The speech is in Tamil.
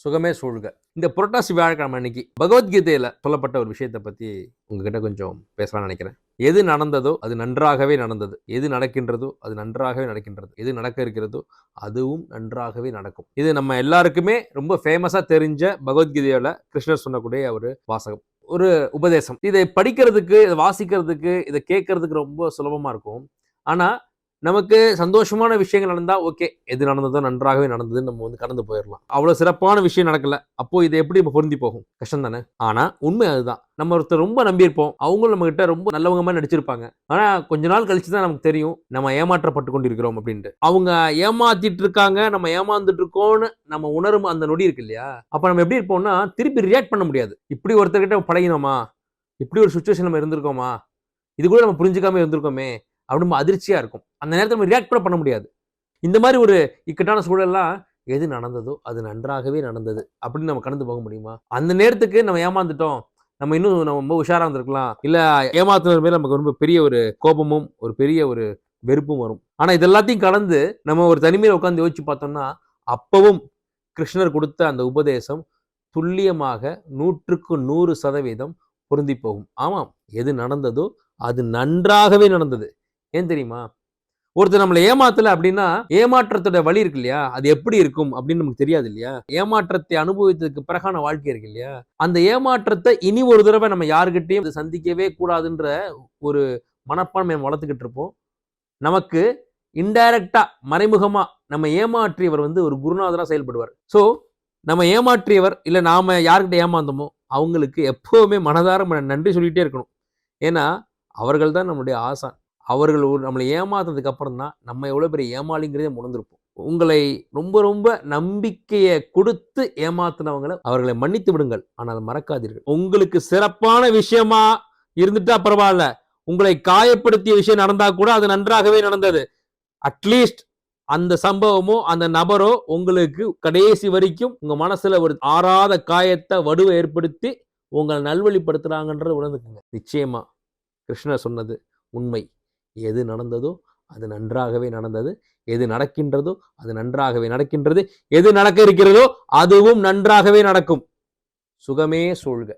சுகமே சூழ்க. இந்த புரட்டாசி வியாழக்கிழமை அன்னைக்கு பகவத்கீதையில சொல்லப்பட்ட ஒரு விஷயத்தை பத்தி உங்ககிட்ட கொஞ்சம் பேசலாம்னு நினைக்கிறேன். எது நடந்ததோ அது நன்றாகவே நடந்தது, எது நடக்கின்றதோ அது நன்றாகவே நடக்கின்றது, எது நடக்க இருக்கிறதோ அதுவும் நன்றாகவே நடக்கும். இது நம்ம எல்லாருக்குமே ரொம்ப ஃபேமஸா தெரிஞ்ச பகவத்கீதையோட கிருஷ்ணர் சொன்னக்கூடிய ஒரு வாசகம், ஒரு உபதேசம். இதை படிக்கிறதுக்கு, இதை வாசிக்கிறதுக்கு, இதை கேட்கறதுக்கு ரொம்ப சுலபமா இருக்கும். ஆனா நமக்கு சந்தோஷமான விஷயங்கள் நடந்தா ஓகே, எது நடந்ததோ நன்றாகவே நடந்ததுன்னு நம்ம வந்து கடந்து போயிடலாம். அவ்வளவு சிறப்பான விஷயம் நடக்கல, அப்போ இது எப்படி பொருந்தி போகும்? கஷ்டம் தானே. ஆனா உண்மை அதுதான். நம்ம ஒருத்தர் ரொம்ப நம்பியிருப்போம், அவங்களும் நம்ம கிட்ட ரொம்ப நல்லவங்க மாதிரி நடிச்சிருப்பாங்க. ஆனா கொஞ்ச நாள் கழிச்சு தான் நமக்கு தெரியும் நம்ம ஏமாற்றப்பட்டு கொண்டிருக்கிறோம் அப்படின்ட்டு. அவங்க ஏமாத்திட்டு இருக்காங்க, நம்ம ஏமாந்துட்டு இருக்கோம்னு நம்ம உணரும் அந்த நொடி இருக்கு இல்லையா, அப்ப நம்ம எப்படி இருப்போம்னா திருப்பி ரியாக்ட் பண்ண முடியாது. இப்படி ஒருத்தர்கிட்ட பழகினோமா, இப்படி ஒரு சுச்சுவேஷன் நம்ம இருந்திருக்கோமா, இது கூட நம்ம புரிஞ்சுக்காம இருந்திருக்கோமே அப்படின்னு அதிர்ச்சியா இருக்கும். அந்த நேரத்தில் நம்ம ரியாக்ட் கூட பண்ண முடியாது. இந்த மாதிரி ஒரு இக்கட்டான சூழல்லாம் எது நடந்ததோ அது நன்றாகவே நடந்தது அப்படின்னு நம்ம கடந்து போக முடியுமா? அந்த நேரத்துக்கு நம்ம ஏமாந்துட்டோம், நம்ம இன்னும் நம்ம ரொம்ப உஷாரா இருந்திருக்கலாம், இல்ல ஏமாத்துறது மேல நமக்கு ரொம்ப பெரிய ஒரு கோபமும் ஒரு பெரிய ஒரு வெறுப்பும் வரும். ஆனா இது எல்லாத்தையும் கடந்து நம்ம ஒரு தனிமையில உட்கார்ந்து யோசிச்சு பார்த்தோம்னா அப்பவும் கிருஷ்ணர் கொடுத்த அந்த உபதேசம் துல்லியமாக 100% பொருந்தி போகும். ஆமாம், எது நடந்ததோ அது நன்றாகவே நடந்தது. ஏன் தெரியுமா? ஒருத்தர் நம்மளை ஏமாத்தல அப்படின்னா ஏமாற்றத்தோட வழி இருக்கு இல்லையா, அது எப்படி இருக்கும் அப்படின்னு நமக்கு தெரியாது இல்லையா. ஏமாற்றத்தை அனுபவித்ததுக்கு பிறகான வாழ்க்கை இருக்கு இல்லையா, அந்த ஏமாற்றத்தை இனி ஒரு தடவை நம்ம யாருக்கிட்டையும் சந்திக்கவே கூடாதுன்ற ஒரு மனப்பான்மை வளர்த்துக்கிட்டு இருப்போம். நமக்கு இன்டைரக்டா மறைமுகமா நம்ம ஏமாற்றியவர் வந்து ஒரு குருநாதரா செயல்படுவார். ஸோ நம்ம ஏமாற்றியவர் இல்ல நாம யார்கிட்ட ஏமாந்தோமோ அவங்களுக்கு எப்பவுமே மனதார நன்றி சொல்லிட்டே இருக்கணும். ஏன்னா அவர்கள் தான் நம்மளுடைய ஆசான். அவர்கள் நம்மளை ஏமாத்ததுக்கு அப்புறம் தான் நம்ம எவ்வளவு பெரிய ஏமாளிங்கிறதே உணர்ந்திருப்போம். உங்களை ரொம்ப ரொம்ப நம்பிக்கையை கொடுத்து ஏமாத்தினவங்களை அவர்களை மன்னித்து விடுங்கள், ஆனால் மறக்காதீர்கள். உங்களுக்கு சிறப்பான விஷயமா இருந்துட்டா பரவாயில்ல, உங்களை காயப்படுத்திய விஷயம் நடந்தா கூட அது நன்றாகவே நடந்தது. அட்லீஸ்ட் அந்த சம்பவமோ அந்த நபரோ உங்களுக்கு கடைசி வரைக்கும் உங்க மனசுல ஒரு ஆறாத காயத்தை வடுவை ஏற்படுத்தி உங்களை நல்வழிப்படுத்துறாங்கன்றத உணர்ந்துக்குங்க. நிச்சயமா கிருஷ்ணர் சொன்னது உண்மை. எது நடந்ததோ அது நன்றாகவே நடந்தது, எது நடக்கின்றதோ அது நன்றாகவே நடக்கின்றது, எது நடக்க இருக்கிறதோ அதுவும் நன்றாகவே நடக்கும். சுகமே சூழ்க.